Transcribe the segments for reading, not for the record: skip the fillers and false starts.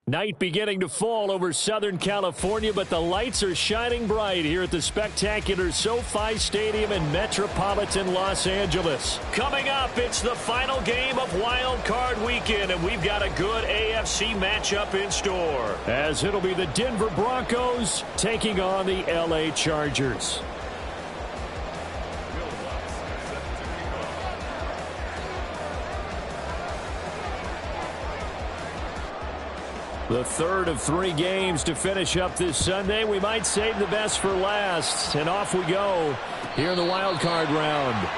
Night beginning to fall over Southern California, but the lights are shining bright here at the spectacular SoFi Stadium in metropolitan Los Angeles. Coming up, it's the final game of Wild Card Weekend, and we've got a good AFC matchup in store, as it'll be the Denver Broncos taking on the LA Chargers. The third of 3 games to finish up this Sunday. We might save the best for last. And off we go here in the wild card round.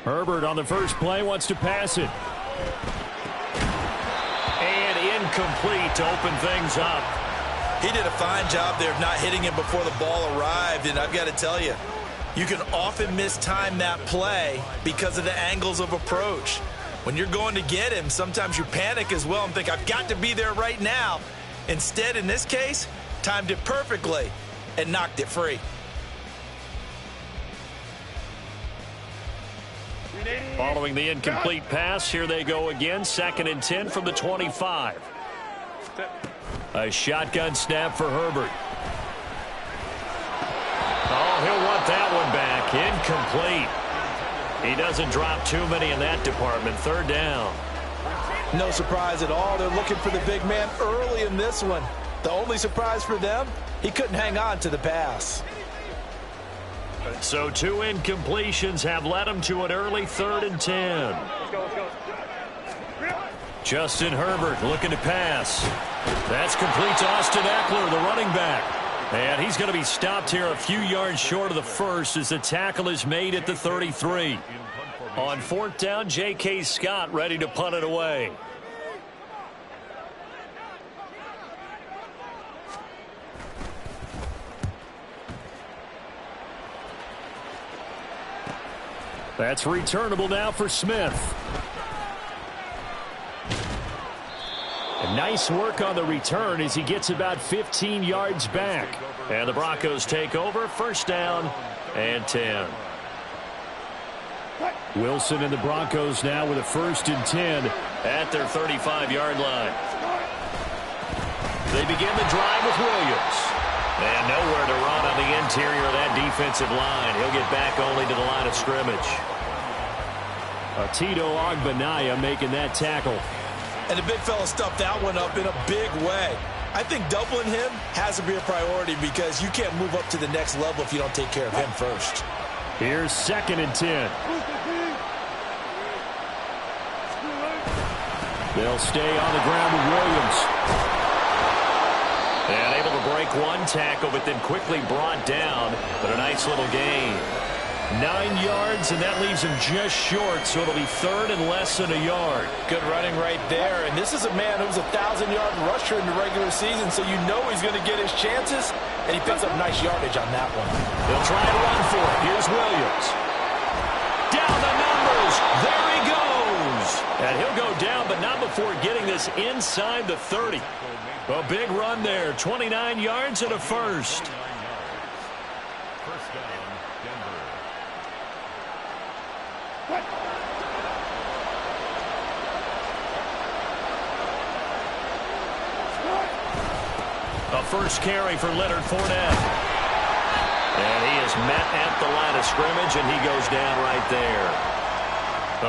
Herbert on the first play wants to pass it. And incomplete to open things up. He did a fine job there of not hitting him before the ball arrived, and I've got to tell you, you can often mistime that play because of the angles of approach. When you're going to get him, sometimes you panic as well and think, I've got to be there right now. Instead, in this case, timed it perfectly and knocked it free. Following the incomplete pass, here they go again. 2nd and 10 from the 25. A shotgun snap for Herbert. Oh, he'll want that one back. Incomplete. He doesn't drop too many in that department. 3rd down. No surprise at all. They're looking for the big man early in this one. The only surprise for them, he couldn't hang on to the pass. So 2 incompletions have led him to an early 3rd and 10. Justin Herbert looking to pass. That's complete to Austin Eckler, the running back. And he's going to be stopped here a few yards short of the first as the tackle is made at the 33. On 4th down, J.K. Scott ready to punt it away. That's returnable now for Smith. And nice work on the return as he gets about 15 yards back. And the Broncos take over. 1st down and 10. Wilson and the Broncos now with a 1st and 10 at their 35-yard line. They begin the drive with Williams. And nowhere to run on the interior of that defensive line. He'll get back only to the line of scrimmage. Tito Ogbanaya making that tackle. And the big fella stuffed that one up in a big way. I think doubling him has to be a priority because you can't move up to the next level if you don't take care of him first. Here's 2nd and 10. They'll stay on the ground with Williams. And able to break one tackle, but then quickly brought down. But a nice little gain. 9 yards, and that leaves him just short, so it'll be 3rd and less than a yard. Good running right there, and this is a man who's a 1,000-yard rusher in the regular season, so you know he's going to get his chances, and he picks up nice yardage on that one. They'll try and run for it. Here's Williams. Down the numbers. There he goes. And he'll go down, but not before getting this inside the 30. A big run there. 29 yards and a 1st. A 1st carry for Leonard Fournette. And he is met at the line of scrimmage, and he goes down right there.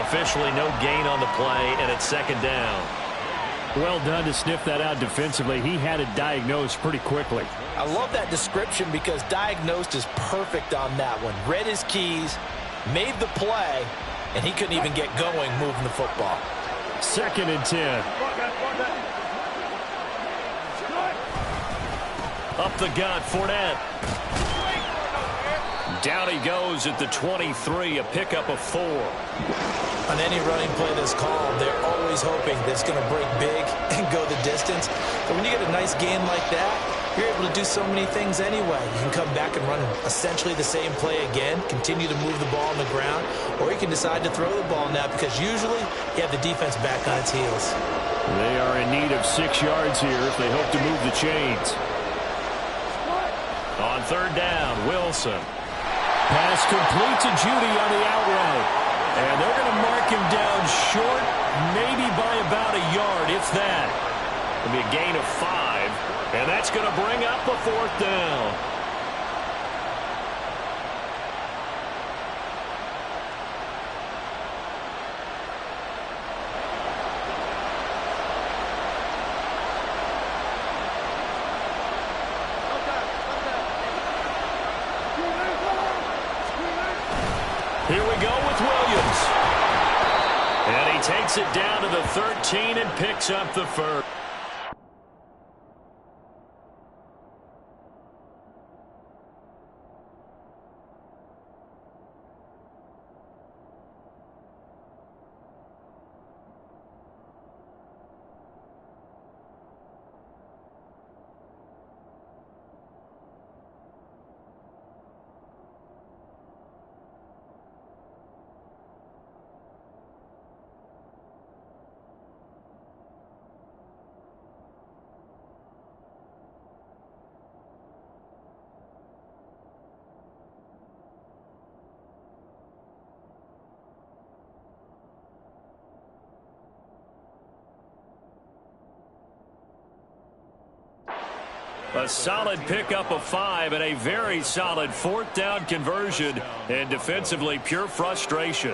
Officially no gain on the play, and it's 2nd down. Well done to sniff that out defensively. He had it diagnosed pretty quickly. I love that description because diagnosed is perfect on that one. Read his keys, made the play, and he couldn't even get going moving the football. 2nd and 10. Up the gut, Fournette. Down he goes at the 23, a pickup of 4. On any running play that's called, they're always hoping that it's going to break big and go the distance. But when you get a nice gain like that, you're able to do so many things anyway. You can come back and run essentially the same play again, continue to move the ball on the ground, or you can decide to throw the ball now because usually you have the defense back on its heels. They are in need of 6 yards here if they hope to move the chains. On 3rd down, Wilson. Pass complete to Judy on the out route. And they're going to mark him down short, maybe by about a yard, if that. It'll be a gain of 5, and that's going to bring up a 4th down. Here we go with Williams. And he takes it down to the 13 and picks up the first. A solid pickup of 5 and a very solid 4th down conversion, and defensively pure frustration.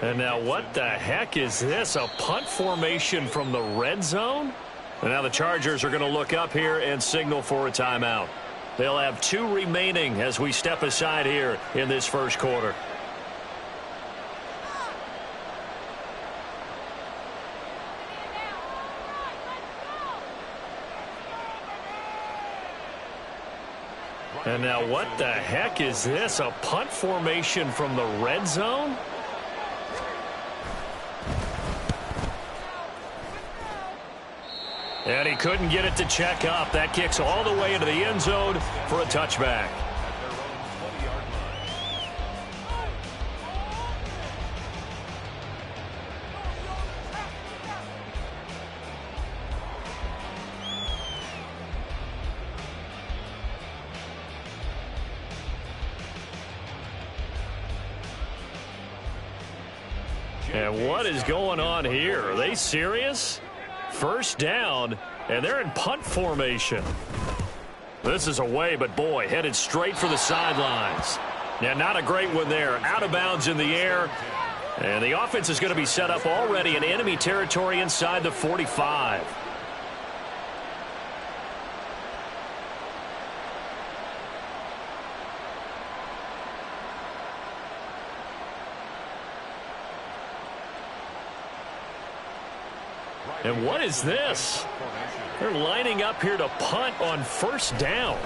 And now what the heck is this? A punt formation from the red zone? And now the Chargers are going to look up here and signal for a timeout. They'll have 2 remaining as we step aside here in this first quarter. And now what the heck is this? A punt formation from the red zone? And he couldn't get it to check up. That kicks all the way into the end zone for a touchback. And what is going on here? Are they serious? First down, and they're in punt formation. This is away, but boy, headed straight for the sidelines. Yeah, not a great one there. Out of bounds in the air. And the offense is going to be set up already in enemy territory inside the 45. And what is this? They're lining up here to punt on first down.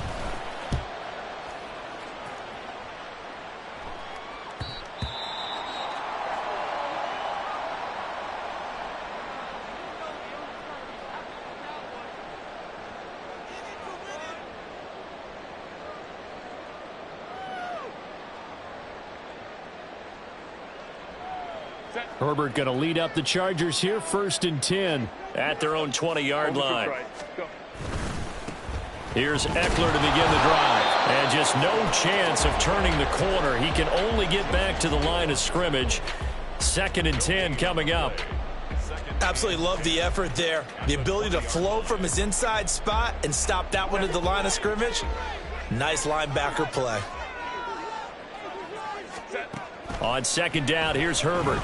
Herbert going to lead up the Chargers here, 1st and 10 at their own 20-yard line. Here's Eckler to begin the drive. And just no chance of turning the corner. He can only get back to the line of scrimmage. 2nd and 10 coming up. Absolutely love the effort there. The ability to flow from his inside spot and stop that one at the line of scrimmage. Nice linebacker play. On 2nd down, here's Herbert.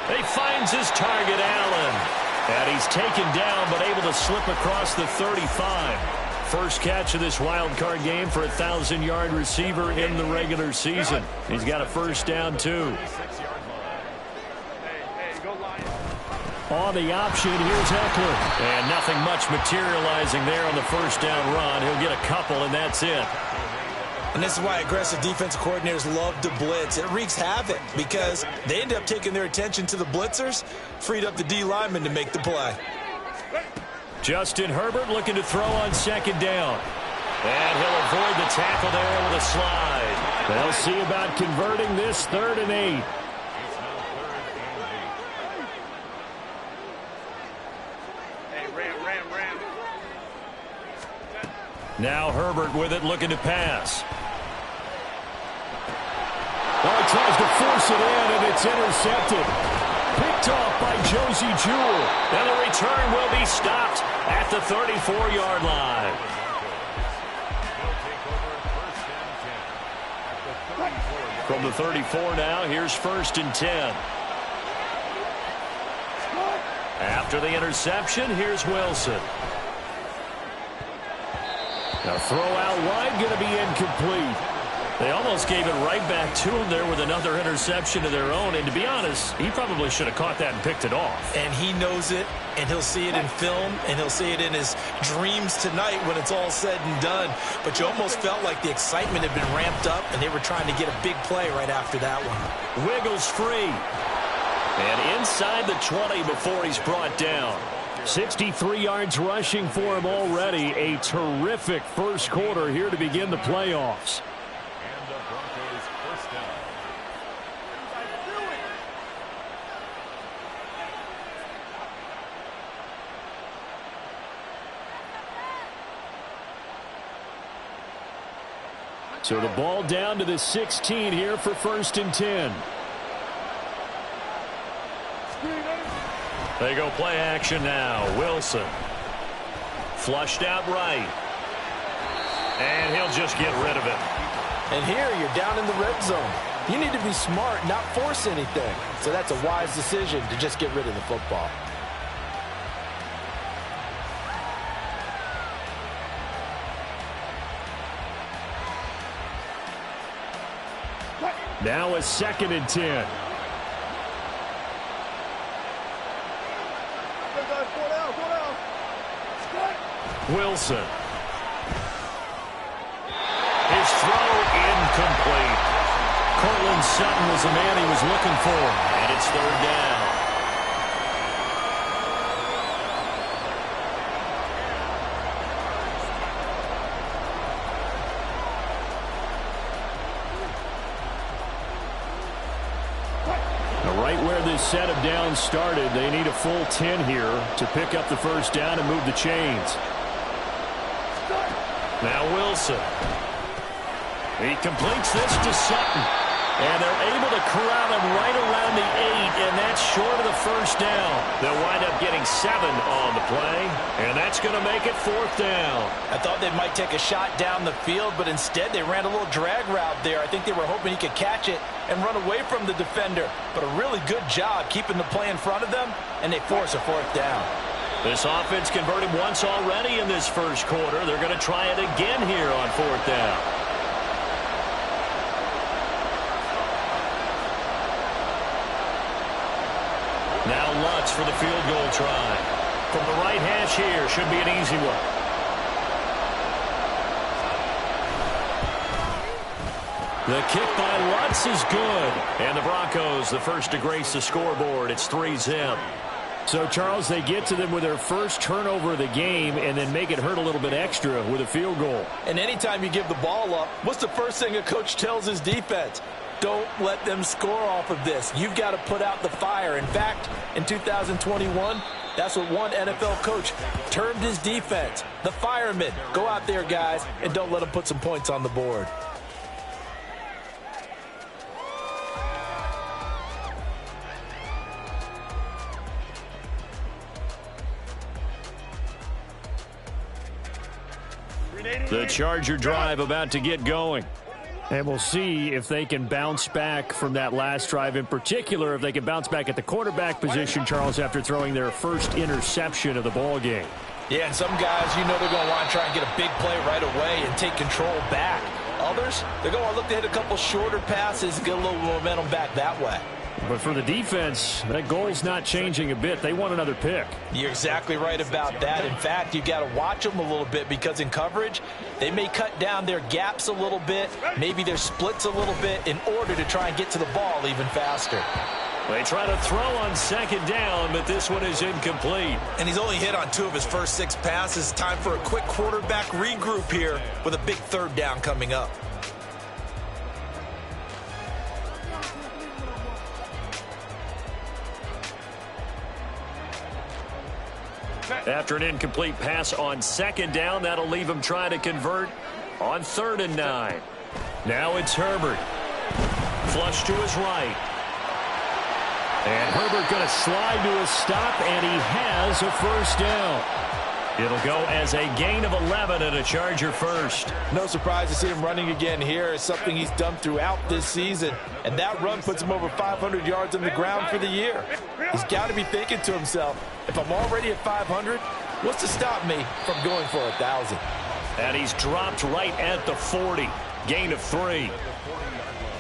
He finds his target, Allen. And he's taken down but able to slip across the 35. First catch of this wild card game for a 1,000-yard receiver in the regular season. He's got a first down, too. On the option, here's Eckler. And nothing much materializing there on the first down run. He'll get a couple, and that's it. And this is why aggressive defensive coordinators love to blitz. It wreaks havoc because they end up taking their attention to the blitzers, freed up the D lineman to make the play. Justin Herbert looking to throw on second down. And he'll avoid the tackle there with a slide. They'll see about converting this 3rd and 8. Now Herbert with it, looking to pass. Oh, he tries to force it in, and it's intercepted. Picked off by Josie Jewell. And the return will be stopped at the 34-yard line. From the 34 now, here's 1st and 10. After the interception, here's Wilson. Now throw out wide, going to be incomplete. They almost gave it right back to him there with another interception of their own. And to be honest, he probably should have caught that and picked it off. And he knows it, and he'll see it in film, and he'll see it in his dreams tonight when it's all said and done. But you almost felt like the excitement had been ramped up, and they were trying to get a big play right after that one. Wiggles free. And inside the 20 before he's brought down. 63 yards rushing for him already. A terrific first quarter here to begin the playoffs. And the Broncos first down. So the ball down to the 16 here for 1st and 10. They go play action now. Wilson. Flushed out right. And he'll just get rid of it. And here you're down in the red zone. You need to be smart, not force anything. So that's a wise decision to just get rid of the football. Now a 2nd and 10. Wilson. His throw incomplete. Cortland Sutton was the man he was looking for. And it's 3rd down. Now right where this set of downs started, they need a full 10 here to pick up the first down and move the chains. Now Wilson. He completes this to Sutton. And they're able to corral him right around the 8, and that's short of the first down. They'll wind up getting 7 on the play, and that's going to make it 4th down. I thought they might take a shot down the field, but instead they ran a little drag route there. I think they were hoping he could catch it and run away from the defender. But a really good job keeping the play in front of them, and they force a 4th down. This offense converted once already in this first quarter. They're going to try it again here on 4th down. Now Lutz for the field goal try. From the right hash here, should be an easy one. The kick by Lutz is good. And the Broncos, the first to grace the scoreboard. It's 3-zip. So, Charles, they get to them with their first turnover of the game and then make it hurt a little bit extra with a field goal. And anytime you give the ball up, what's the first thing a coach tells his defense? Don't let them score off of this. You've got to put out the fire. In fact, in 2021, that's what one NFL coach termed his defense. The firemen. Go out there, guys, and don't let them put some points on the board. The Charger drive about to get going. And we'll see if they can bounce back from that last drive. In particular, if they can bounce back at the quarterback position, Charles, after throwing their first interception of the ball game. Yeah, and some guys, you know they're going to want to try and get a big play right away and take control back. Others, they're going to look to hit a couple shorter passes and get a little momentum back that way. But for the defense, that goal's not changing a bit. They want another pick. You're exactly right about that. In fact, you got to watch them a little bit because in coverage, they may cut down their gaps a little bit, maybe their splits a little bit in order to try and get to the ball even faster. They try to throw on second down, but this one is incomplete. And he's only hit on 2 of his first 6 passes. Time for a quick quarterback regroup here with a big 3rd down coming up. After an incomplete pass on second down, that'll leave him trying to convert on 3rd and 9. Now it's Herbert. Flush to his right. And Herbert going to slide to a stop, and he has a first down. It'll go as a gain of 11 and a Charger first. No surprise to see him running again here. It's something he's done throughout this season. And that run puts him over 500 yards on the ground for the year. He's got to be thinking to himself, if I'm already at 500, what's to stop me from going for 1,000? And he's dropped right at the 40. Gain of 3.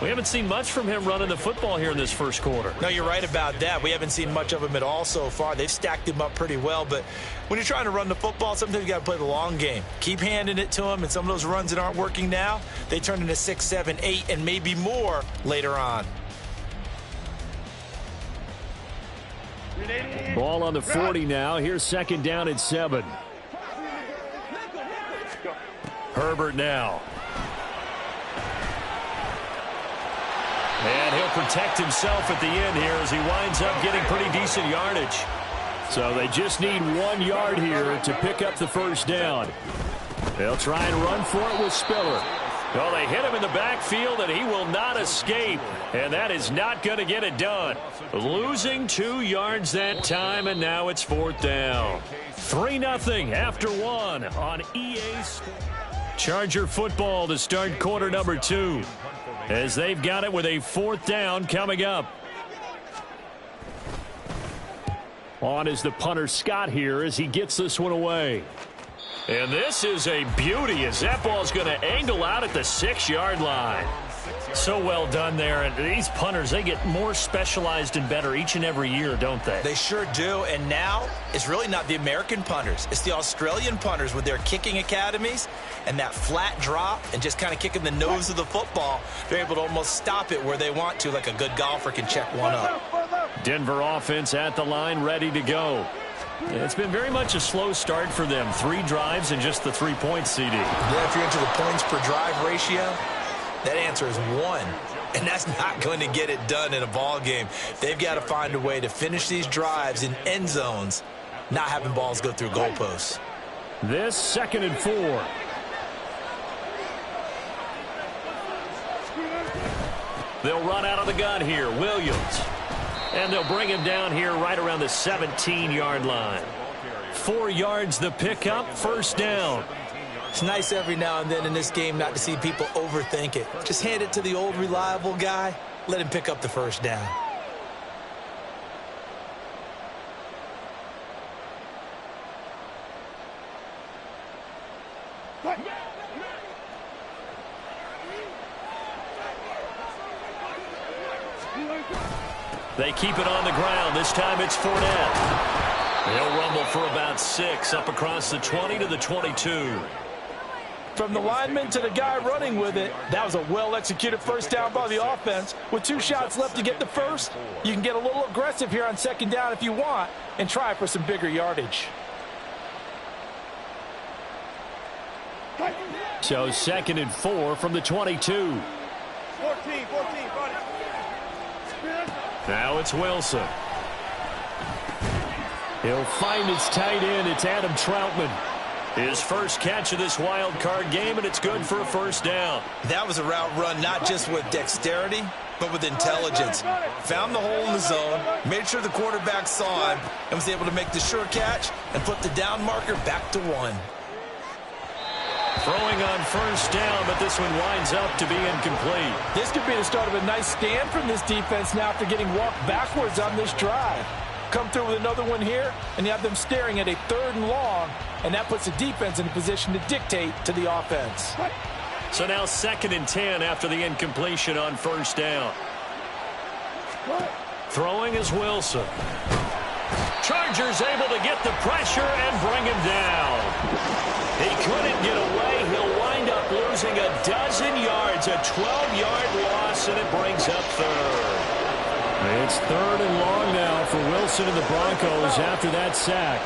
We haven't seen much from him running the football here in this first quarter. No, you're right about that. We haven't seen much of him at all so far. They've stacked him up pretty well, but when you're trying to run the football, sometimes you got to play the long game. Keep handing it to him, and some of those runs that aren't working now, they turn into 6, 7, 8, and maybe more later on. Ball on the 40 now. Here's second down at 7. Herbert now. And he'll protect himself at the end here as he winds up getting pretty decent yardage. So they just need 1 yard here to pick up the first down. They'll try and run for it with Spiller. Well, they hit him in the backfield, and he will not escape. And that is not going to get it done. Losing 2 yards that time, and now it's 4th down. 3-0 after 1 on EA Sports. Charger football to start quarter number 2. As they've got it with a 4th down coming up. On is the punter Scott here as he gets this one away. And this is a beauty as that ball's going to angle out at the 6-yard line. So well done there. And these punters, they get more specialized and better each and every year, don't they? They sure do. And now it's really not the American punters. It's the Australian punters with their kicking academies and that flat drop and just kind of kicking the nose of the football. They're able to almost stop it where they want to, like a good golfer can check one up. Denver offense at the line, ready to go. It's been very much a slow start for them. 3 drives and just the 3 points, CD. Yeah, if you're into the points per drive ratio, that answer is 1. And that's not going to get it done in a ball game. They've got to find a way to finish these drives in end zones, not having balls go through goalposts. This 2nd and 4. They'll run out of the gun here. Williams. And they'll bring him down here right around the 17-yard line. 4 yards the pickup, first down. It's nice every now and then in this game not to see people overthink it. Just hand it to the old reliable guy. Let him pick up the first down. They keep it on the ground. This time it's Fournette. They'll rumble for about 6 up across the 20 to the 22. From the lineman to the guy running with it, that was a well-executed first down by the offense. With 2 shots left to get the first, you can get a little aggressive here on second down if you want and try for some bigger yardage. So 2nd and 4 from the 22. 14, buddy. Now it's Wilson. He'll find his tight end. It's Adam Troutman. His first catch of this wild card game, and it's good for a first down. That was a route run not just with dexterity, but with intelligence. Found the hole in the zone, made sure the quarterback saw him, and was able to make the sure catch and put the down marker back to 1. Throwing on first down, but this one winds up to be incomplete. This could be the start of a nice stand from this defense now after getting walked backwards on this drive. Come through with another one here, and you have them staring at a 3rd and long and that puts the defense in a position to dictate to the offense. So now 2nd and 10 after the incompletion on 1st down. Throwing is Wilson. Chargers able to get the pressure and bring him down. He couldn't get away. He'll wind up losing a dozen yards, a 12-yard loss, and it brings up 3rd. It's 3rd and long now for Wilson and the Broncos after that sack.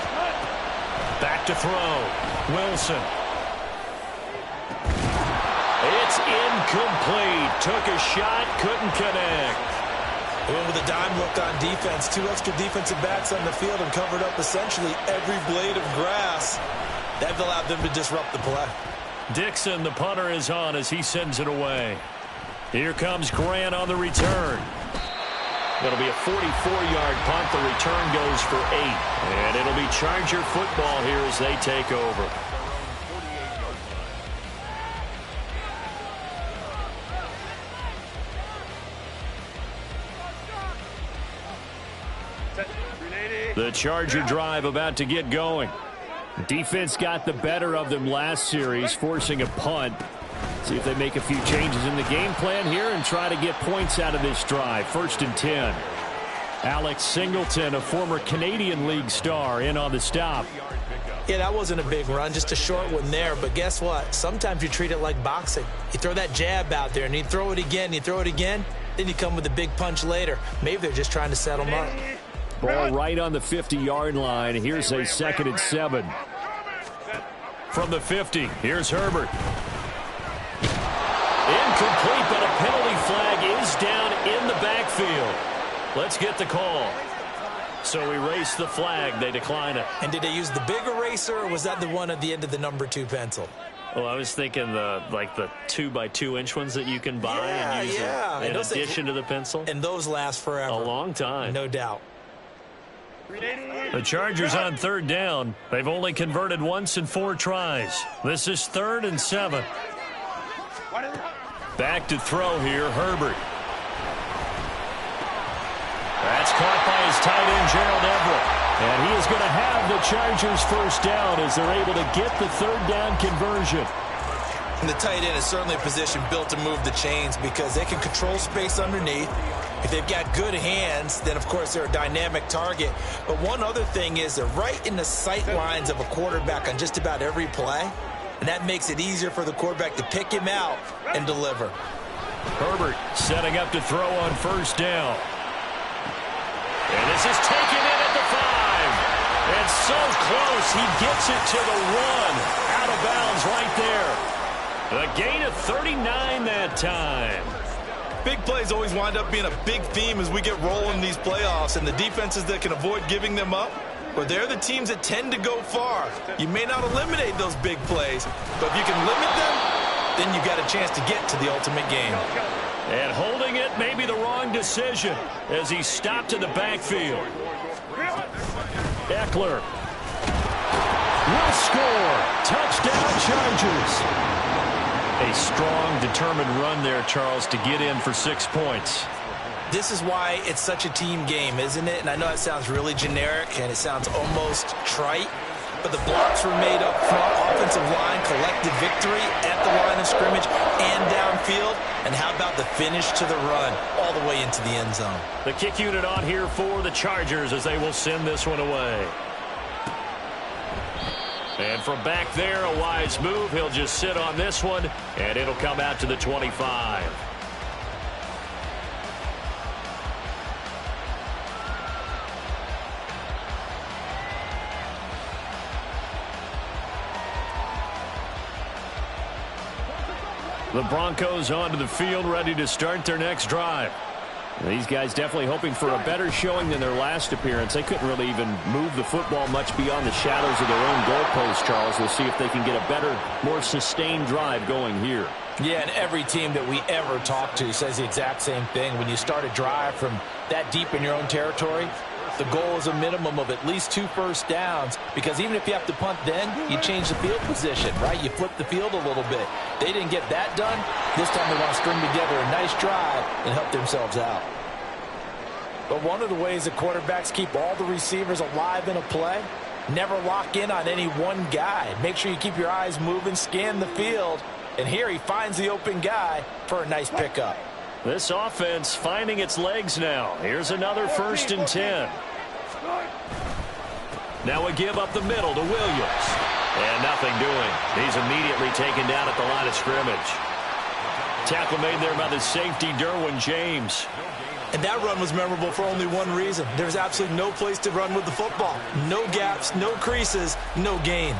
Back to throw. Wilson. It's incomplete. Took a shot, couldn't connect. Went with a dime look on defense. 2 extra defensive backs on the field and covered up essentially every blade of grass. That allowed them to disrupt the play. Dixon, the punter, is on as he sends it away. Here comes Grant on the return. That'll be a 44-yard punt. The return goes for 8. And it'll be Charger football here as they take over. The Charger drive about to get going. Defense got the better of them last series, forcing a punt. See if they make a few changes in the game plan here and try to get points out of this drive. 1st and 10. Alex Singleton, a former Canadian League star, in on the stop. Yeah, that wasn't a big run, just a short one there. But guess what? Sometimes you treat it like boxing. You throw that jab out there, and you throw it again, then you come with a big punch later. Maybe they're just trying to set them up. Ball right on the 50-yard line. Here's a 2nd and 7. From the 50, here's Herbert. Incomplete, but a penalty flag is down in the backfield. Let's get the call. So erase the flag. They decline it. And did they use the big eraser, or was that the one at the end of the number 2 pencil? Well, I was thinking the 2x2-inch ones that you can buy and use in addition to the pencil. And those last forever. A long time. No doubt. The Chargers on 3rd down. They've only converted once in 4 tries. This is 3rd and 7. Back to throw here, Herbert. That's caught by his tight end, Gerald Everett. And he is going to have the Chargers 1st down as they're able to get the 3rd down conversion. And the tight end is certainly a position built to move the chains because they can control space underneath. If they've got good hands, then, of course, they're a dynamic target. But one other thing is they're right in the sight lines of a quarterback on just about every play. And that makes it easier for the quarterback to pick him out and deliver. Herbert setting up to throw on 1st down. And this is taken in at the 5. And so close, he gets it to the 1. Out of bounds right there. A gain of 39 that time. Big plays always wind up being a big theme as we get rolling in these playoffs, and the defenses that can avoid giving them up, well, they're the teams that tend to go far. You may not eliminate those big plays, but if you can limit them, then you've got a chance to get to the ultimate game. And holding it may be the wrong decision as he stopped in the backfield. Eckler will score. Touchdown, Chargers. A strong, determined run there, Charles, to get in for 6 points. This is why it's such a team game, isn't it? And I know it sounds really generic and it sounds almost trite, but the blocks were made up front. Offensive line collected victory at the line of scrimmage and downfield. And how about the finish to the run all the way into the end zone? The kick unit on here for the Chargers as they will send this one away. And from back there, a wise move. He'll just sit on this one, and it'll come out to the 25. The Broncos onto the field, ready to start their next drive. These guys definitely hoping for a better showing than their last appearance. They couldn't really even move the football much beyond the shadows of their own goalpost, Charles. We'll see if they can get a better, more sustained drive going here. Yeah, and every team that we ever talk to says the exact same thing. When you start a drive from that deep in your own territory, the goal is a minimum of at least 2 first downs, because even if you have to punt then, you change the field position, right? You flip the field a little bit. They didn't get that done. This time they want to string together a nice drive and help themselves out. But one of the ways that quarterbacks keep all the receivers alive in a play Never lock in on any one guy. Make sure you keep your eyes moving, scan the field. And here he finds the open guy for a nice pickup. This offense finding its legs now. Here's another 1st and 10. Now a give up the middle to Williams. And nothing doing. He's immediately taken down at the line of scrimmage. Tackle made there by the safety, Derwin James. And that run was memorable for only one reason. There's absolutely no place to run with the football. No gaps, no creases, no gain.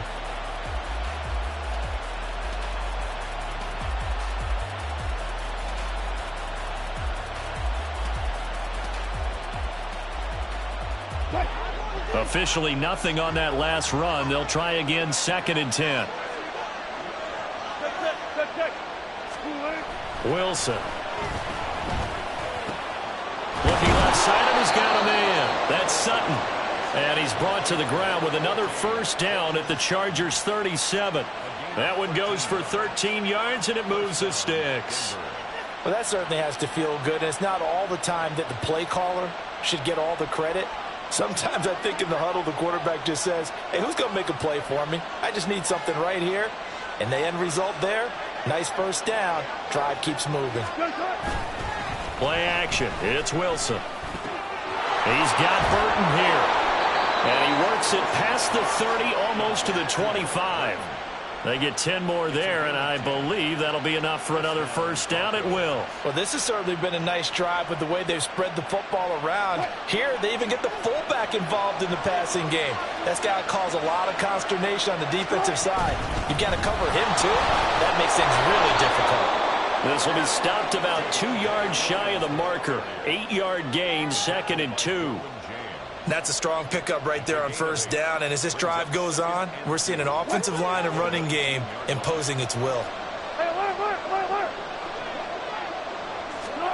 Officially nothing on that last run. They'll try again, 2nd and 10. Wilson. Looking left side, he's got a man. That's Sutton. And he's brought to the ground with another 1st down at the Chargers' 37. That one goes for 13 yards, and it moves the sticks. Well, that certainly has to feel good. And it's not all the time that the play caller should get all the credit. Sometimes I think in the huddle, the quarterback just says, hey, who's going to make a play for me? I just need something right here. And the end result there, nice 1st down. Drive keeps moving. Play action. It's Wilson. He's got Burton here. And he works it past the 30, almost to the 25. They get 10 more there, and I believe that'll be enough for another 1st down at will. Well, this has certainly been a nice drive with the way they've spread the football around. Here, they even get the fullback involved in the passing game. That's got to cause a lot of consternation on the defensive side. You've got to cover him, too. That makes things really difficult. This will be stopped about 2 yards shy of the marker. 8-yard gain, 2nd and 2. That's a strong pickup right there on 1st down. And as this drive goes on, we're seeing an offensive line and running game imposing its will.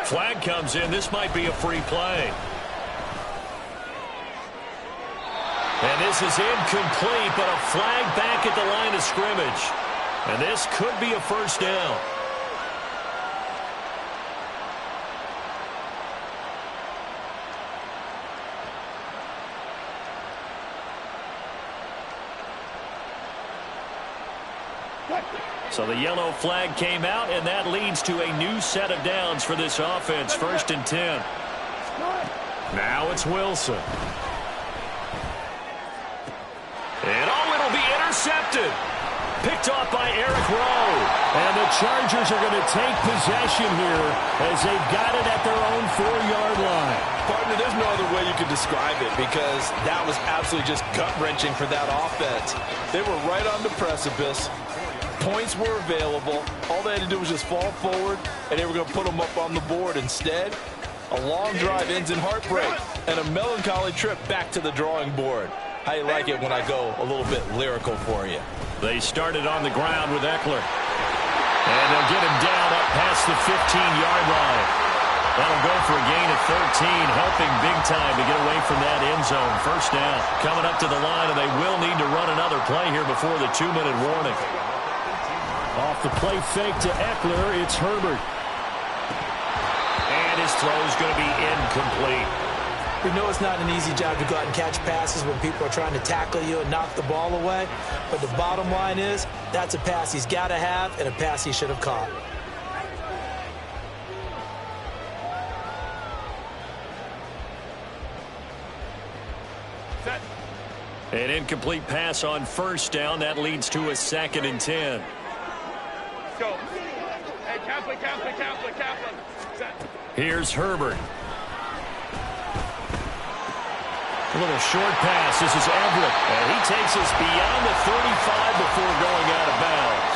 Flag comes in. This might be a free play. And this is incomplete, but a flag back at the line of scrimmage. And this could be a 1st down. So the yellow flag came out, and that leads to a new set of downs for this offense. 1st and 10. Now it's Wilson. And it'll be intercepted. Picked off by Eric Rowe. And the Chargers are going to take possession here as they've got it at their own 4-yard line. Partner, there's no other way you could describe it because that was absolutely just gut-wrenching for that offense. They were right on the precipice. Points were available. All they had to do was just fall forward, and they were going to put them up on the board. Instead, a long drive ends in heartbreak and a melancholy trip back to the drawing board. How you like it when I go a little bit lyrical for you? They started on the ground with Eckler. And they'll get him down up past the 15-yard line. That'll go for a gain of 13, helping big time to get away from that end zone. 1st down. Coming up to the line, and they will need to run another play here before the 2-minute warning. Off the play fake to Eckler, it's Herbert. And his throw's going to be incomplete. We know it's not an easy job to go out and catch passes when people are trying to tackle you and knock the ball away. But the bottom line is, that's a pass he's got to have and a pass he should have caught. An incomplete pass on 1st down. That leads to a 2nd and 10. Go. Hey, Kaplan. Set. Here's Herbert. A little short pass. This is Everett. And he takes us beyond the 35 before going out of bounds.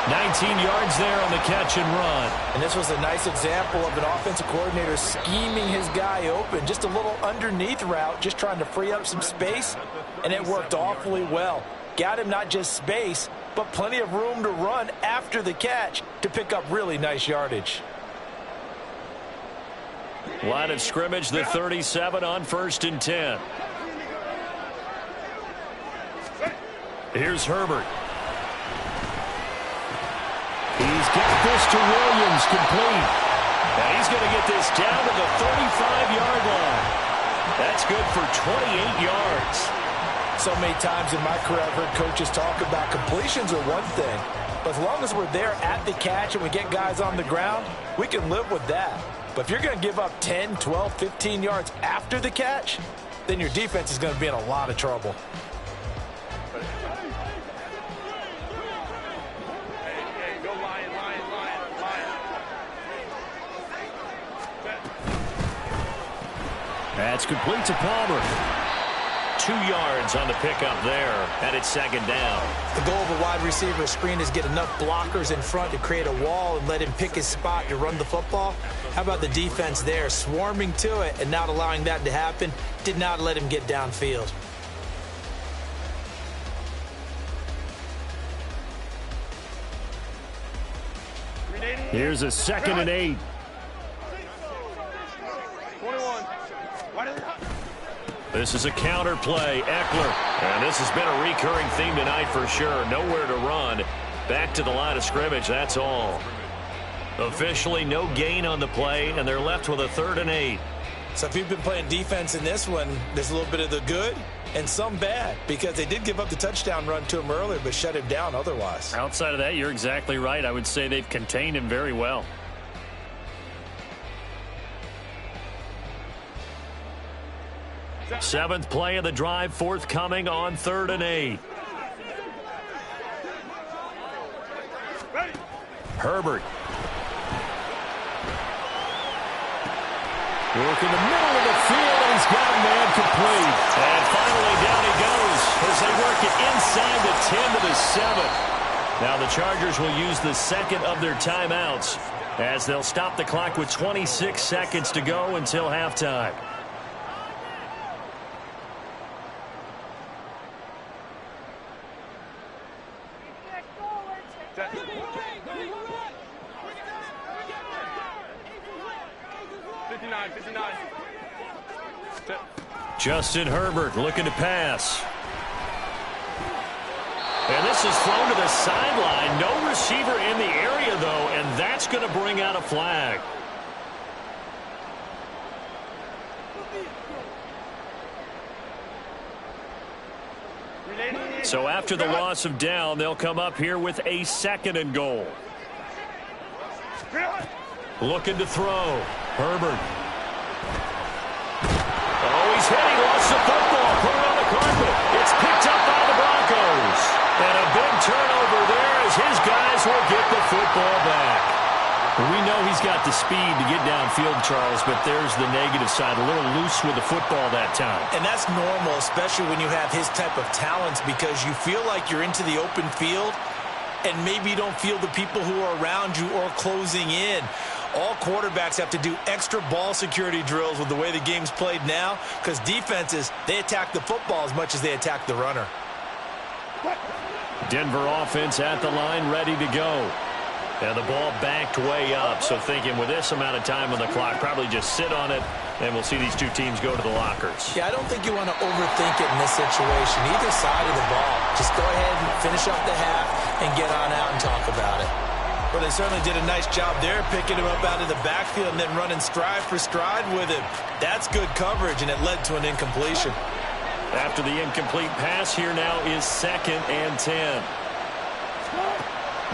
19 yards there on the catch and run. And this was a nice example of an offensive coordinator scheming his guy open. Just a little underneath route, just trying to free up some space. And it worked awfully well. Got him not just space, but plenty of room to run after the catch to pick up really nice yardage. Line of scrimmage, the 37 on 1st and 10. Here's Herbert. He's got this to Williams, complete. And he's going to get this down to the 35-yard line. That's good for 28 yards. So many times in my career, I've heard coaches talk about completions are one thing, but as long as we're there at the catch and we get guys on the ground, we can live with that. But if you're going to give up 10, 12, 15 yards after the catch, then your defense is going to be in a lot of trouble. That's complete to Palmer. 2 yards on the pickup there, and it's second down. The goal of a wide receiver screen is get enough blockers in front to create a wall and let him pick his spot to run the football. How about the defense there, swarming to it and not allowing that to happen? Did not let him get downfield. Here's a 2nd and 8. 21. This is a counter play, Eckler. And this has been a recurring theme tonight for sure. Nowhere to run. Back to the line of scrimmage, that's all. Officially no gain on the play, and they're left with a 3rd and 8. So if you've been playing defense in this one, there's a little bit of the good and some bad, because they did give up the touchdown run to him earlier, but shut him down otherwise. Outside of that, you're exactly right. I would say they've contained him very well. Seventh play of the drive forthcoming on 3rd and 8. Herbert. Work in the middle of the field, and he's got a man complete. And finally down he goes as they work it inside the 10 to the 7. Now the Chargers will use the second of their timeouts as they'll stop the clock with 26 seconds to go until halftime. Justin Herbert looking to pass. And this is thrown to the sideline. No receiver in the area, though, and that's going to bring out a flag. So after the loss of down, they'll come up here with a 2nd and goal. Looking to throw. Herbert. Oh, he's hit. He lost the football. Put it on the carpet. It's picked up by the Broncos. And a big turnover there as his guys will get the football back. We know he's got the speed to get downfield, Charles, but there's the negative side. A little loose with the football that time. And that's normal, especially when you have his type of talents, because you feel like you're into the open field and maybe you don't feel the people who are around you or closing in. All quarterbacks have to do extra ball security drills with the way the game's played now, because defenses, they attack the football as much as they attack the runner. Denver offense at the line, ready to go. And the ball backed way up, so thinking with this amount of time on the clock, probably just sit on it, and we'll see these two teams go to the lockers. Yeah, I don't think you want to overthink it in this situation. Either side of the ball, just go ahead and finish up the half and get on out and talk about it. Well, they certainly did a nice job there, picking him up out of the backfield and then running stride for stride with him. That's good coverage, and it led to an incompletion. After the incomplete pass, here now is 2nd and 10.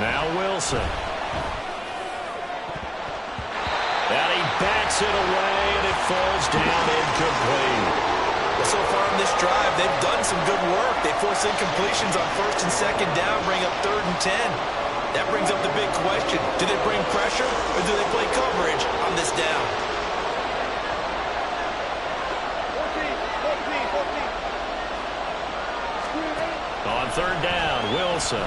Now Wilson. And he backs it away, and it falls down incomplete. Well, so far in this drive, they've done some good work. They force incompletions on 1st and 2nd down, bring up 3rd and 10. That brings up the big question. Do they bring pressure or do they play coverage on this down? 14. On 3rd down, Wilson.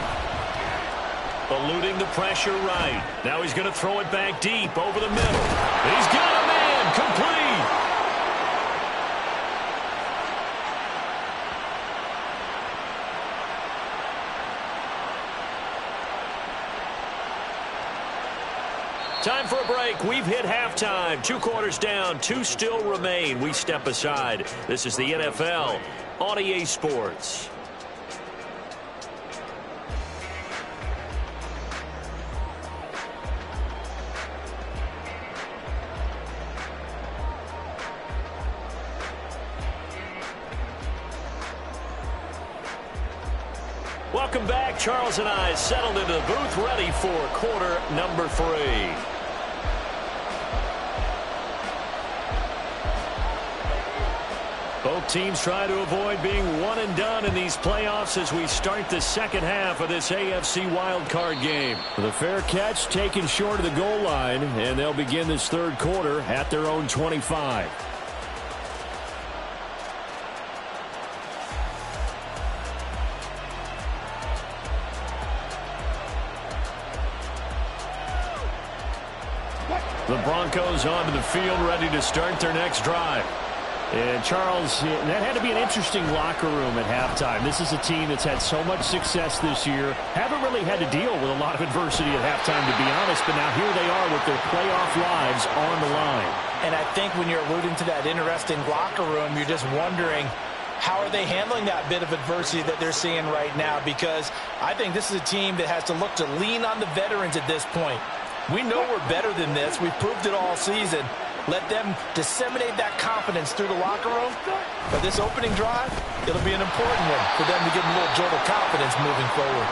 Eluding the pressure right. Now he's going to throw it back deep over the middle. He's got a man complete. Time for a break. We've hit halftime. 2 quarters down, 2 still remain. We step aside. This is the NFL on EA Sports. Welcome back. Charles and I settled into the booth, ready for quarter number 3. Both teams try to avoid being one and done in these playoffs as we start the second half of this AFC wildcard game. The fair catch taken short of the goal line, and they'll begin this third quarter at their own 25. The Broncos onto the field, ready to start their next drive. And Charles, that had to be an interesting locker room at halftime. This is a team that's had so much success this year. Haven't really had to deal with a lot of adversity at halftime, to be honest. But now here they are with their playoff lives on the line. And I think when you're alluding to that interesting locker room, you're just wondering, how are they handling that bit of adversity that they're seeing right now? Because I think this is a team that has to look to lean on the veterans at this point. We know we're better than this. We've proved it all season. Let them disseminate that confidence through the locker room. But this opening drive, it'll be an important one for them to give them a little jolt of confidence moving forward.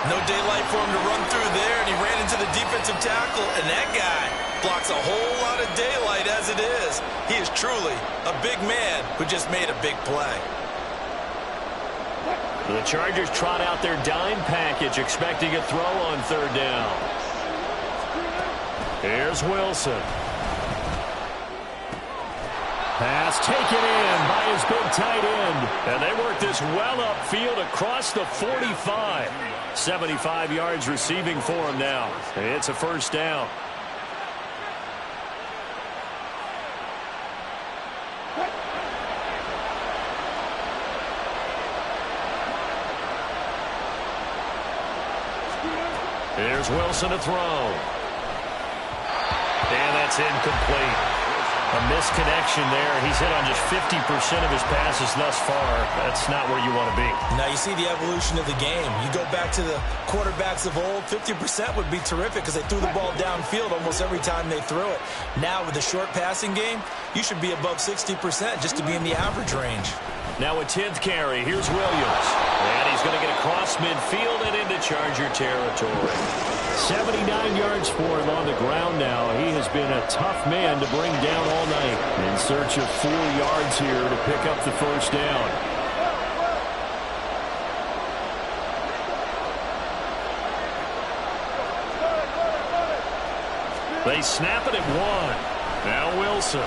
No daylight for him to run through there, and he ran into the defensive tackle, and that guy blocks a whole lot of daylight as it is. He is truly a big man who just made a big play. The Chargers trot out their dime package, expecting a throw on third down. Here's Wilson. Pass taken in by his big tight end. And they work this well upfield across the 45. 75 yards receiving for him now. It's a first down. Here's Wilson to throw. And that's incomplete. A misconnection there. He's hit on just 50% of his passes thus far. That's not where you want to be. Now you see the evolution of the game. You go back to the quarterbacks of old, 50% would be terrific because they threw the ball downfield almost every time they threw it. Now with the short passing game, you should be above 60% just to be in the average range. Now a 10th carry. Here's Williams. And he's going to get across midfield and into Charger territory. 79 yards for him on the ground now. He has been a tough man to bring down all night. In search of 4 yards here to pick up the first down. They snap it at 1. Now Wilson.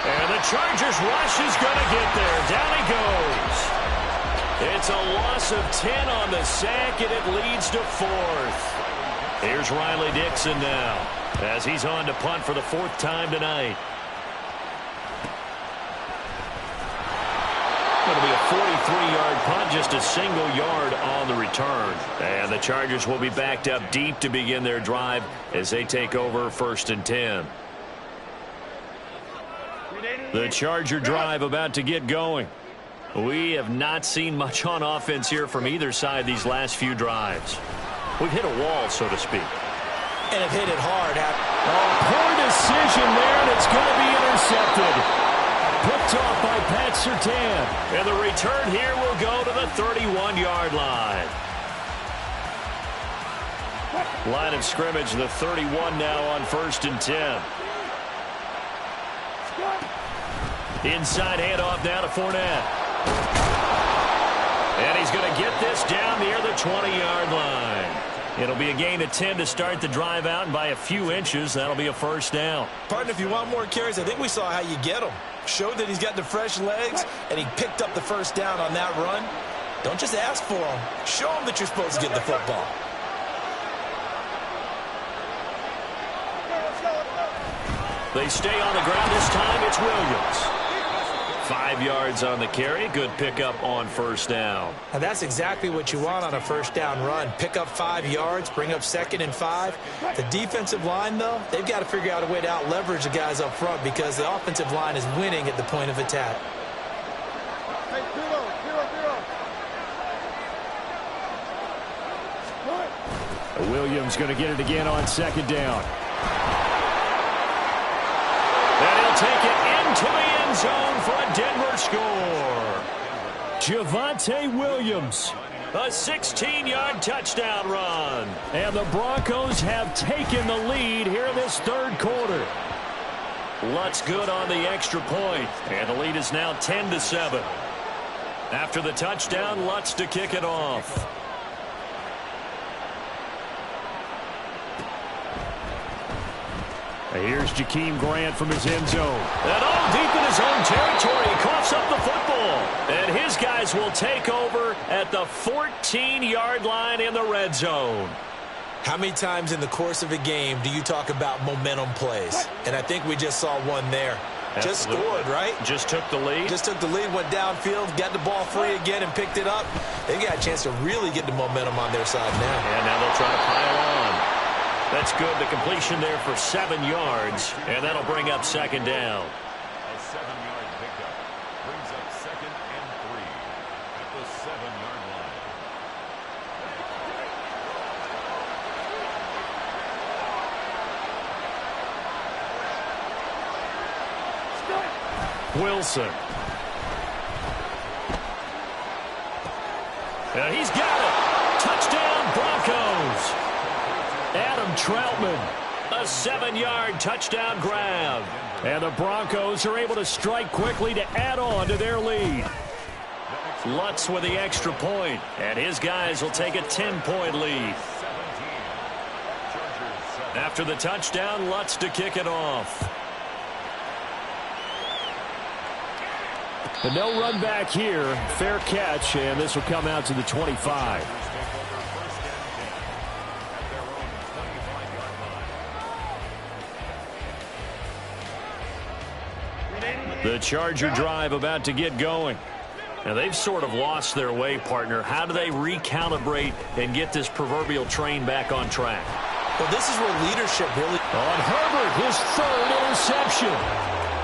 And the Chargers rush is going to get there. Down he goes. It's a loss of 10 on the sack, and it leads to 4th. Here's Riley Dixon now, as he's on to punt for the 4th time tonight. Going to be a 43-yard punt, just a single yard on the return. And the Chargers will be backed up deep to begin their drive as they take over 1st and 10. The Charger drive about to get going. We have not seen much on offense here from either side these last few drives. We've hit a wall, so to speak. And have hit it hard. Poor decision there, and it's going to be intercepted. Picked off by Pat Surtain. And the return here will go to the 31-yard line. Line of scrimmage, the 31 now on 1st and 10. Inside handoff now to Fournette. And he's going to get this down near the 20-yard line. It'll be a gain of 10 to start the drive out, and by a few inches, that'll be a first down. Partner, if you want more carries, I think we saw how you get him. Showed that he's got the fresh legs, and he picked up the first down on that run. Don't just ask for him. Show him that you're supposed to get the football. They stay on the ground this time. It's Williams. 5 yards on the carry. Good pickup on first down. Now that's exactly what you want on a first down run. Pick up 5 yards, bring up 2nd and 5. The defensive line, though, they've got to figure out a way to out-leverage the guys up front because the offensive line is winning at the point of attack. Williams going to get it again on 2nd down. And he'll take it into the end zone for a Denver score. Javonte Williams. A 16-yard touchdown run. And the Broncos have taken the lead here in this third quarter. Lutz good on the extra point. And the lead is now 10-7. After the touchdown, Lutz to kick it off. Here's Jakeem Grant from his end zone. And all deep in his own territory. He coughs up the football. And his guys will take over at the 14-yard line in the red zone. How many times in the course of a game do you talk about momentum plays? And I think we just saw one there. Absolutely. Just scored, right? Just took the lead. Just took the lead, went downfield, got the ball free again and picked it up. They got a chance to really get the momentum on their side now. And now they'll try to pile on. That's good. The completion there for 7 yards. And that'll bring up second down. A 7-yard pickup brings up 2nd and 3 at the 7-yard line. Wilson. And he's got it. Touchdown, Broncos. Adam Troutman, a 7-yard touchdown grab. And the Broncos are able to strike quickly to add on to their lead. Lutz with the extra point, and his guys will take a 10-point lead. After the touchdown, Lutz to kick it off. But no run back here. Fair catch, and this will come out to the 25. The Charger drive about to get going. Now, they've sort of lost their way, partner. How do they recalibrate and get this proverbial train back on track? Well, this is where leadership really... On Herbert, his third interception.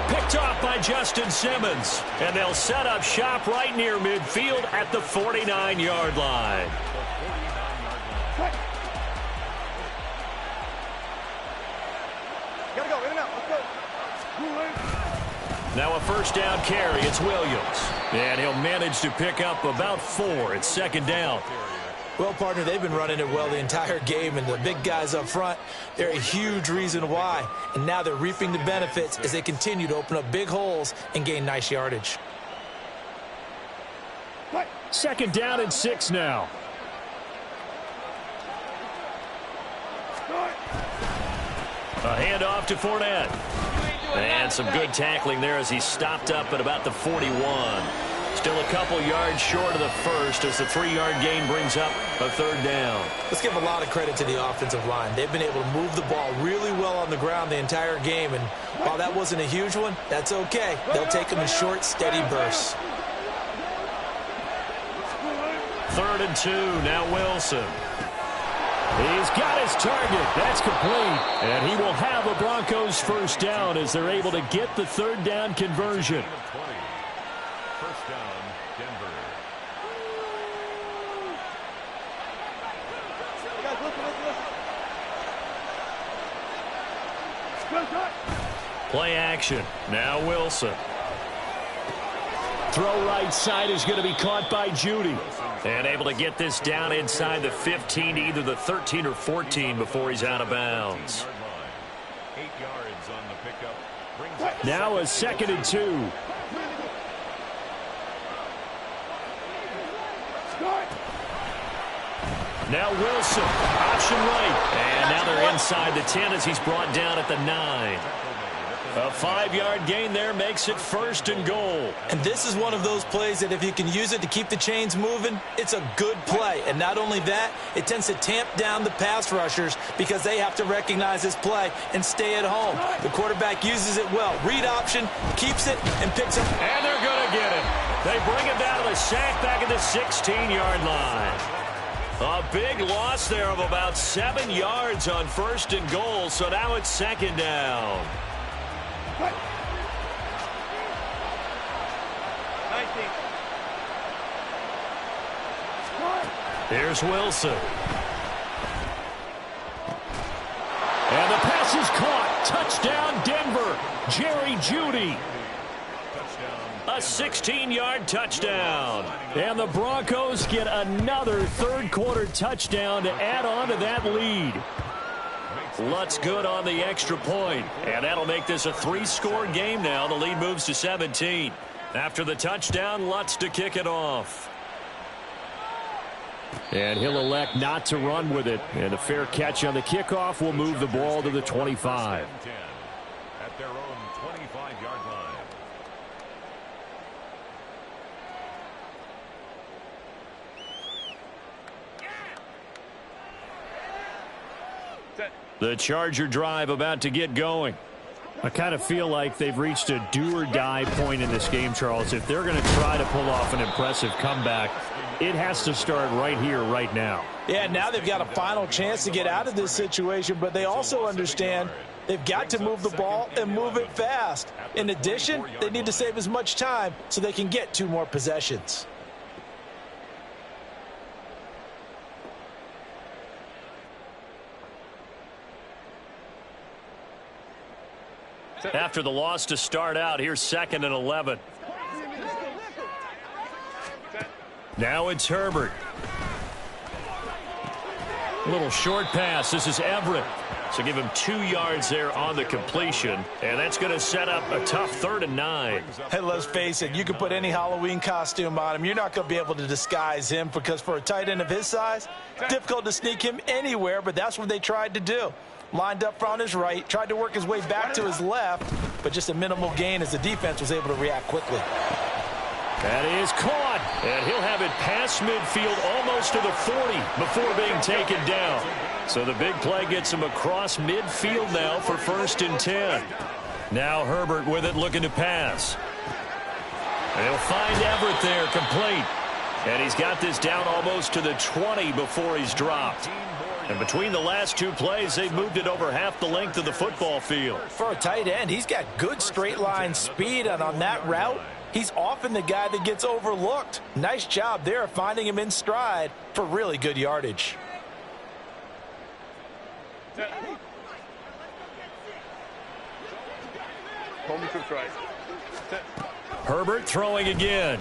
Picked off by Justin Simmons. And they'll set up shop right near midfield at the 49-yard line. Gotta go, in and out, let's go. Now a first down carry. It's Williams. And he'll manage to pick up about 4. It's second down. Well, partner, they've been running it well the entire game, and the big guys up front, they're a huge reason why. And now they're reaping the benefits as they continue to open up big holes and gain nice yardage. Second down and 6 now. A handoff to Fournette. And some good tackling there as he stopped up at about the 41. Still a couple yards short of the first as the 3-yard gain brings up a third down. Let's give a lot of credit to the offensive line. They've been able to move the ball really well on the ground the entire game. And while that wasn't a huge one, that's okay. They'll take them in short, steady bursts. 3rd and 2. Now Wilson. He's got his target. That's complete. And he will have a Broncos first down as they're able to get the third down conversion. First down, Denver. Play action. Now Wilson. Throw right side is going to be caught by Judy. And able to get this down inside the 15, either the 13 or 14 before he's out of bounds. 8 yards on the pickup. Brings up Now a 2nd and 2. Now Wilson, option right. And now they're inside the 10 as he's brought down at the 9. A 5-yard gain there makes it 1st and goal. And this is one of those plays that if you can use it to keep the chains moving, it's a good play. And not only that, it tends to tamp down the pass rushers because they have to recognize this play and stay at home. The quarterback uses it well. Read option, keeps it, and picks it. And they're going to get it. They bring him down to the sack back at the 16-yard line. A big loss there of about 7 yards on 1st and goal, so now it's 2nd down. 19. Here's Wilson. And the pass is caught. Touchdown, Denver. Jerry Jeudy. touchdown. A A 16-yard touchdown. And the Broncos get another third-quarter touchdown to add on to that lead. Lutz good on the extra point, and that'll make this a 3-score game now. The lead moves to 17. After the touchdown, Lutz to kick it off. And he'll elect not to run with it. And a fair catch on the kickoff will move the ball to the 25. At their own 25-yard line. The Charger drive about to get going. I kind of feel like they've reached a do-or-die point in this game, Charles. If they're going to try to pull off an impressive comeback, it has to start right here, right now. Yeah, now they've got a final chance to get out of this situation, but they also understand they've got to move the ball and move it fast. In addition, they need to save as much time so they can get 2 more possessions. After the loss to start out, here's 2nd and 11. Now it's Herbert. A little short pass. This is Everett. So give him 2 yards there on the completion. And that's going to set up a tough 3rd and 9. Hey, let's face it, you can put any Halloween costume on him. You're not going to be able to disguise him because for a tight end of his size, difficult to sneak him anywhere, but that's what they tried to do. Lined up on his right, tried to work his way back to his left, but just a minimal gain as the defense was able to react quickly. That is caught, and he'll have it past midfield almost to the 40 before being taken down. So the big play gets him across midfield now for 1st and 10. Now Herbert with it, looking to pass. They'll find Everett there, complete. And he's got this down almost to the 20 before he's dropped. And between the last 2 plays, they've moved it over half the length of the football field. For a tight end, he's got good straight line speed, and on that route, he's often the guy that gets overlooked. Nice job there finding him in stride for really good yardage. Herbert throwing again.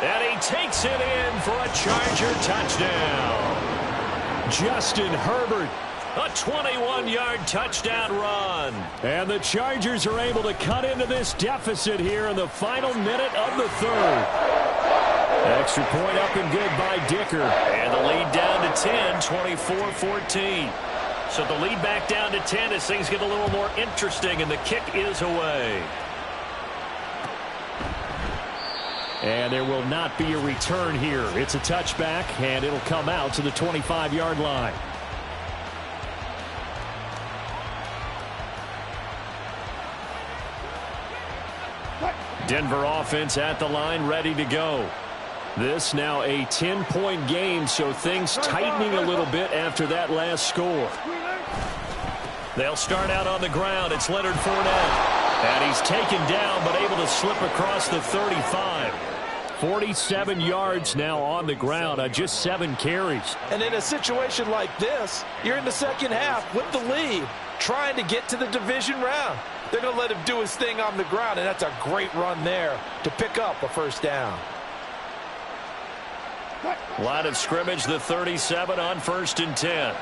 And he takes it in for a Charger touchdown. Justin Herbert, a 21-yard touchdown run. And the Chargers are able to cut into this deficit here in the final minute of the 3rd. Extra point up and good by Dicker. And the lead down to 10, 24-14. So the lead back down to 10 as things get a little more interesting, and the kick is away. And there will not be a return here. It's a touchback, and it'll come out to the 25-yard line. Denver offense at the line, ready to go. This now a 10-point game, so things tightening a little bit after that last score. They'll start out on the ground. It's Leonard Fournette. And he's taken down, but able to slip across the 35. 47 yards now on the ground on just 7 carries. And in a situation like this, you're in the second half with the lead, trying to get to the division round. They're going to let him do his thing on the ground, and that's a great run there to pick up a 1st down. Line of scrimmage, the 37 on 1st and 10.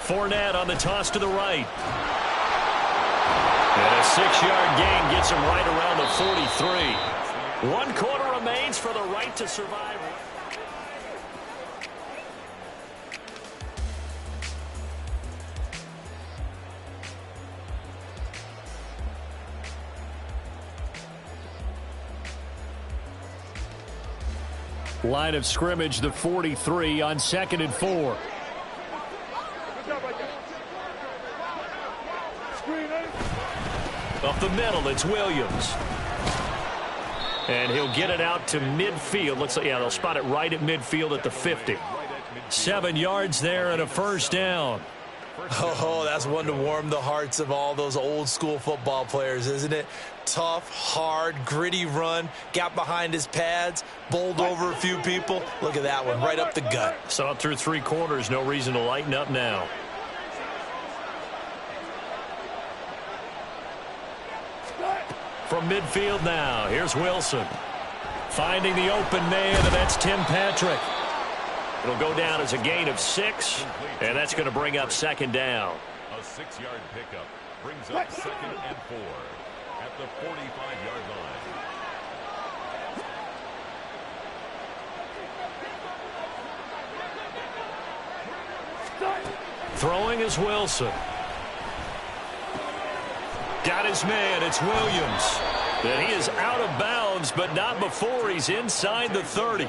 Fournette on the toss to the right. And a 6-yard gain gets him right around the 43. 1 quarter remains for the right to survive. Line of scrimmage, the 43 on 2nd and 4. Up the middle, it's Williams. And he'll get it out to midfield. Looks like, yeah, they'll spot it right at midfield at the 50. 7 yards there and a 1st down. Oh, that's one to warm the hearts of all those old school football players, isn't it? Tough, hard, gritty run, got behind his pads, bowled over a few people. Look at that one, right up the gut. Saw it through 3 quarters, no reason to lighten up now. From midfield now, here's Wilson. Finding the open man, and that's Tim Patrick. It'll go down as a gain of 6, and that's going to bring up 2nd down. A 6-yard pickup brings up 2nd and 4 at the 45-yard line. Throwing is Wilson. Got his man, it's Williams. And he is out of bounds, but not before he's inside the 30.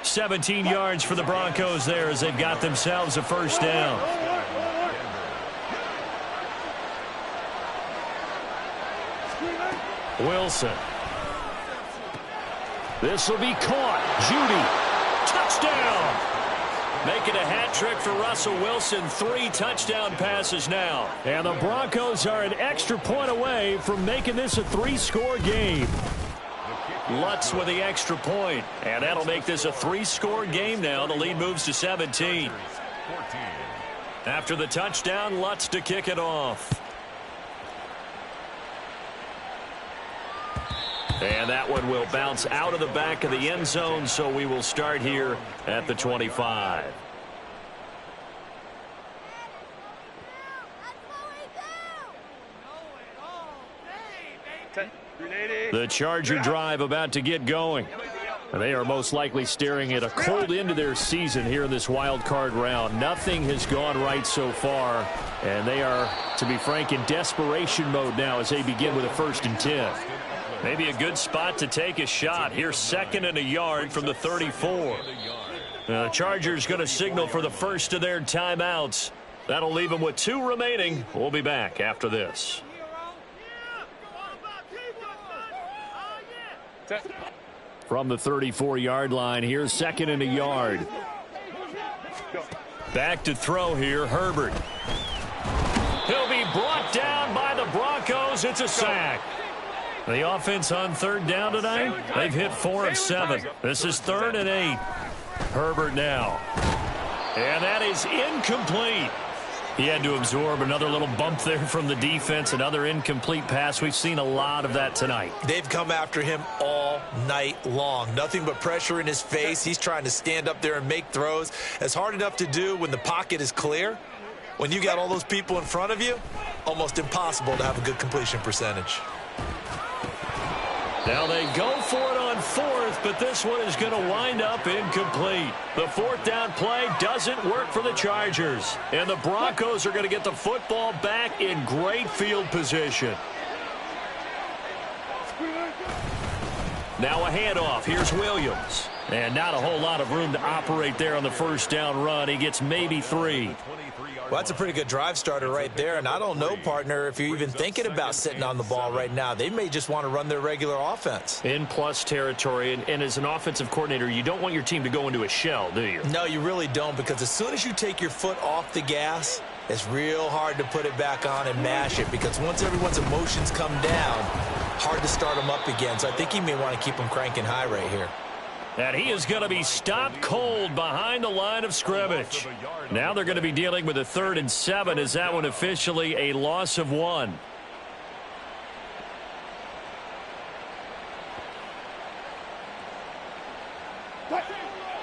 17 yards for the Broncos there as they've got themselves a 1st down. Wilson. This will be caught. Judy. Touchdown. Making a hat trick for Russell Wilson. 3 touchdown passes now. And the Broncos are an extra point away from making this a 3-score game. Lutz with the extra point, and that'll make this a 3-score game now. The lead moves to 17. After the touchdown, Lutz to kick it off. And that one will bounce out of the back of the end zone, so we will start here at the 25. The Charger drive about to get going. They are most likely staring at a cold end to their season here in this wild card round. Nothing has gone right so far, and they are, to be frank, in desperation mode now as they begin with a 1st and 10. Maybe a good spot to take a shot. Here's 2nd and a yard from the 34. The Chargers going to signal for the first of their timeouts. That'll leave them with 2 remaining. We'll be back after this. From the 34-yard line, here's 2nd and a yard. Back to throw here, Herbert. He'll be brought down by the Broncos. It's a sack. The offense on 3rd down tonight, they've hit 4 of 7. This is 3rd and 8. Herbert now. And that is incomplete. He had to absorb another little bump there from the defense, another incomplete pass. We've seen a lot of that tonight. They've come after him all night long. Nothing but pressure in his face. He's trying to stand up there and make throws. It's hard enough to do when the pocket is clear. When you got all those people in front of you, almost impossible to have a good completion percentage. Now they go for it on 4th, but this one is going to wind up incomplete. The 4th down play doesn't work for the Chargers. And the Broncos are going to get the football back in great field position. Now a handoff. Here's Williams. And not a whole lot of room to operate there on the 1st down run. He gets maybe 3. Well, that's a pretty good drive starter right there. And I don't know, partner, if you're even thinking about sitting on the ball right now. They may just want to run their regular offense. In plus territory. And as an offensive coordinator, you don't want your team to go into a shell, do you? No, you really don't, because as soon as you take your foot off the gas, it's real hard to put it back on and mash it, because once everyone's emotions come down, hard to start them up again. So I think he may want to keep them cranking high right here. And he is going to be stopped cold behind the line of scrimmage. Now they're going to be dealing with a 3rd and 7. Is that one officially a loss of 1?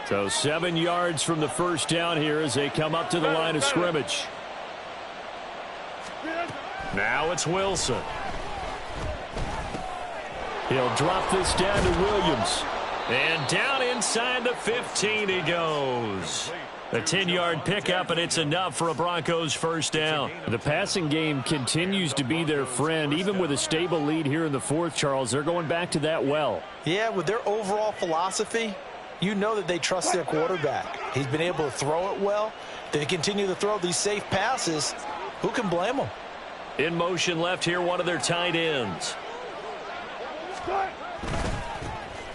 So 7 yards from the 1st down here as they come up to the line of scrimmage. Now it's Wilson. He'll drop this down to Williams. And down inside the 15 he goes. A 10-yard pickup, and it's enough for a Broncos 1st down. The passing game continues to be their friend. Even with a stable lead here in the 4th, Charles, they're going back to that well. Yeah, with their overall philosophy, you know that they trust their quarterback. He's been able to throw it well. They continue to throw these safe passes. Who can blame them? In motion left here, one of their tight ends.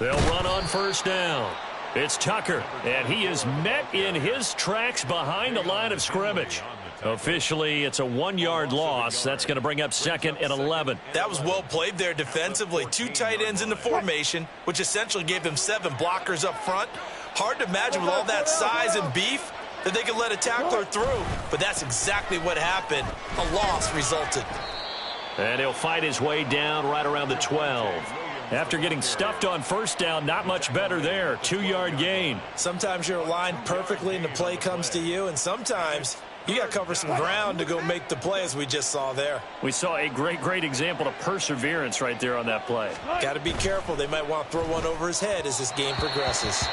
They'll run on 1st down. It's Tucker, and he is met in his tracks behind the line of scrimmage. Officially, it's a 1-yard loss. That's going to bring up 2nd and 11. That was well played there defensively. 2 tight ends in the formation, which essentially gave them 7 blockers up front. Hard to imagine with all that size and beef that they could let a tackler through. But that's exactly what happened. A loss resulted. And he'll fight his way down right around the 12. After getting stuffed on first down, not much better there. 2-yard gain. Sometimes you're aligned perfectly and the play comes to you, and sometimes you got to cover some ground to go make the play, as we just saw there. We saw a great example of perseverance right there on that play. Got to be careful. They might want to throw one over his head as this game progresses.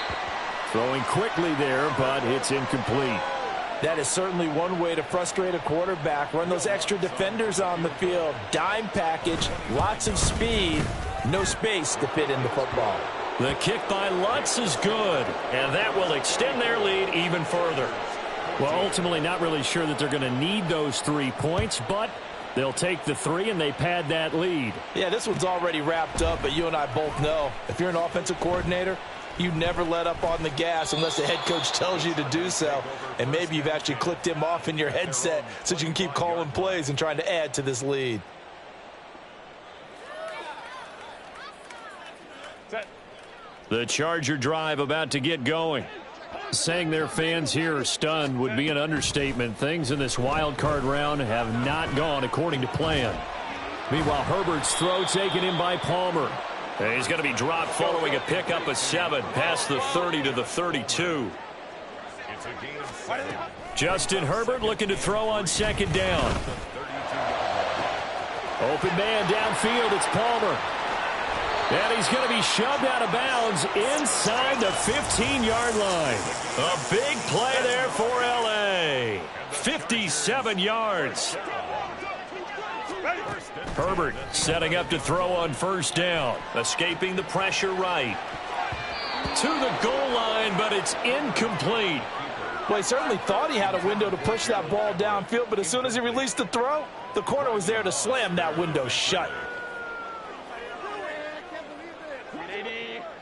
Throwing quickly there, but it's incomplete. That is certainly one way to frustrate a quarterback. Run those extra defenders on the field. Dime package, lots of speed, no space to fit in the football. The kick by Lutz is good, and that will extend their lead even further. Well, ultimately not really sure that they're going to need those 3 points, but they'll take the 3 and they pad that lead. Yeah, this one's already wrapped up, but you and I both know if you're an offensive coordinator, you never let up on the gas unless the head coach tells you to do so. And maybe you've actually clicked him off in your headset so you can keep calling plays and trying to add to this lead. The Charger drive about to get going. Saying their fans here are stunned would be an understatement. Things in this wild card round have not gone according to plan. Meanwhile, Herbert's throw taken in by Palmer. And he's going to be dropped following a pickup of 7 past the 30 to the 32. Justin Herbert looking to throw on 2nd down. Open man downfield. It's Palmer. And he's going to be shoved out of bounds inside the 15-yard line. A big play there for L.A. 57 yards. Herbert setting up to throw on 1st down. Escaping the pressure right. To the goal line, but it's incomplete. Well, he certainly thought he had a window to push that ball downfield, but as soon as he released the throw, the corner was there to slam that window shut.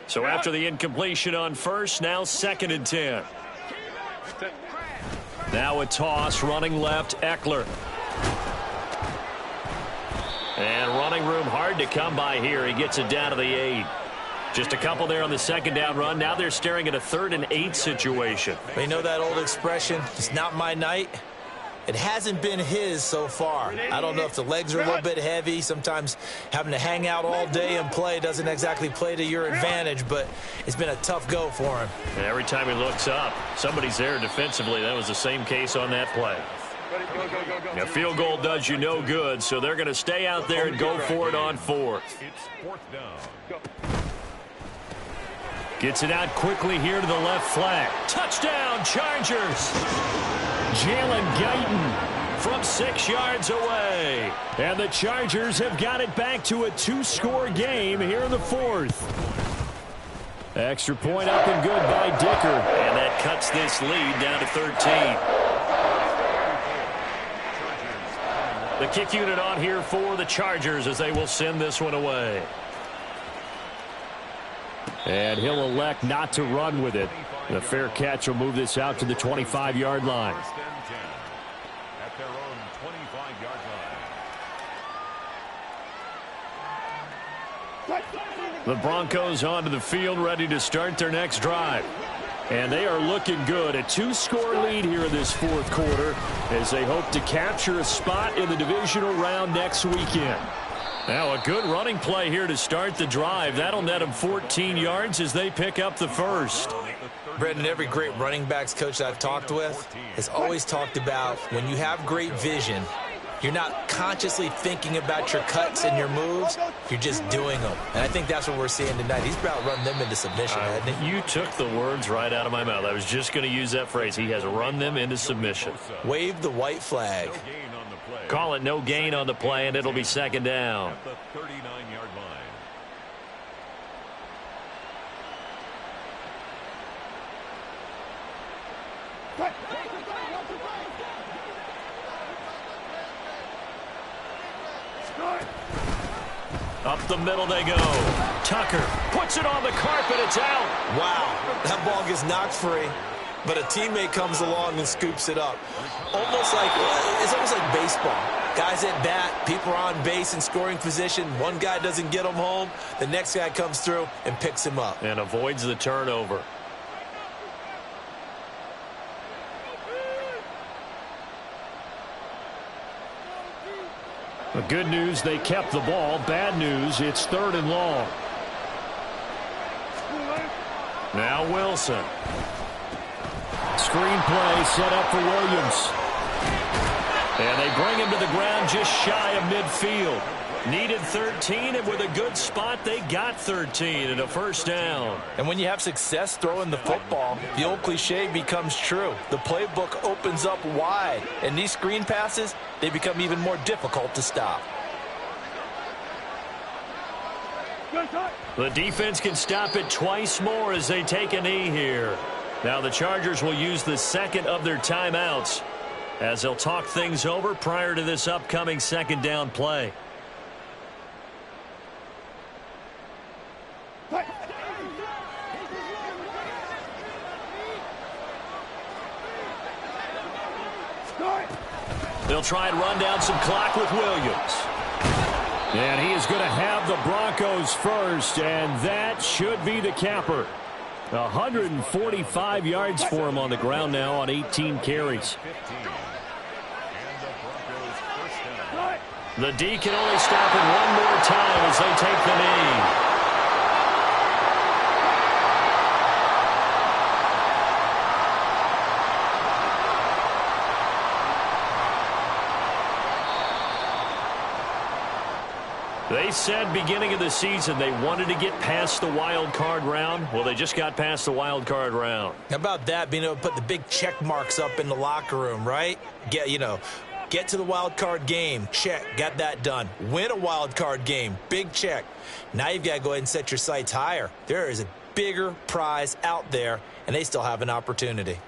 So after the incompletion on 1st, now 2nd and 10. Now a toss, running left, Eckler. And running room hard to come by here. He gets it down to the 8. Just a couple there on the 2nd down run. Now they're staring at a 3rd and 8 situation. They know that old expression, it's not my night. It hasn't been his so far. I don't know if the legs are a little bit heavy. Sometimes having to hang out all day and play doesn't exactly play to your advantage, but it's been a tough go for him. And every time he looks up, somebody's there defensively. That was the same case on that play. A field goal does you no good, so they're going to stay out there and go for it on 4th. It's 4th down. Gets it out quickly here to the left flank. Touchdown, Chargers! Jalen Guyton from 6 yards away. And the Chargers have got it back to a 2-score game here in the 4th. Extra point up and good by Dicker. And that cuts this lead down to 13. The kick unit on here for the Chargers as they will send this one away. And he'll elect not to run with it. The fair catch will move this out to the 25-yard line. At their own 25-yard line. The Broncos onto the field, ready to start their next drive. And they are looking good. A 2-score lead here in this 4th quarter as they hope to capture a spot in the divisional round next weekend. Now a good running play here to start the drive. That'll net them 14 yards as they pick up the 1st. Brendan, every great running backs coach I've talked with has always talked about when you have great vision, you're not consciously thinking about your cuts and your moves. You're just doing them. And I think that's what we're seeing tonight. He's about run them into submission, hasn't he? You took the words right out of my mouth. I was just going to use that phrase. He has run them into submission. Wave the white flag. Call it no gain on the play, and it'll be 2nd down. At the 39-yard line. Up the middle they go. Tucker puts it on the carpet. It's out. Wow, that ball gets knocked free. but a teammate comes along and scoops it up. It's almost like baseball. Guys at bat, people are on base in scoring position. One guy doesn't get him home. The next guy comes through and picks him up. And avoids the turnover. The good news, they kept the ball. Bad news, it's 3rd and long. Now Wilson. Screen play set up for Williams. And they bring him to the ground just shy of midfield. Needed 13, and with a good spot, they got 13 and a first down. And when you have success throwing the football, the old cliche becomes true. The playbook opens up wide, and these screen passes, they become even more difficult to stop. The defense can stop it twice more as they take a knee here. Now the Chargers will use the second of their timeouts as they'll talk things over prior to this upcoming second down play. They'll try and run down some clock with Williams. And he is going to have the Broncos first, and that should be the capper. 145 yards for him on the ground now on 18 carries. The D can only stop it one more time as they take the knee. They said beginning of the season they wanted to get past the wild card round. Well, they just got past the wild card round. How about that, being able to put the big check marks up in the locker room, right? Get to the wild card game. Check. Got that done. Win a wild card game. Big check. Now you've got to go ahead and set your sights higher. There is a bigger prize out there, and they still have an opportunity.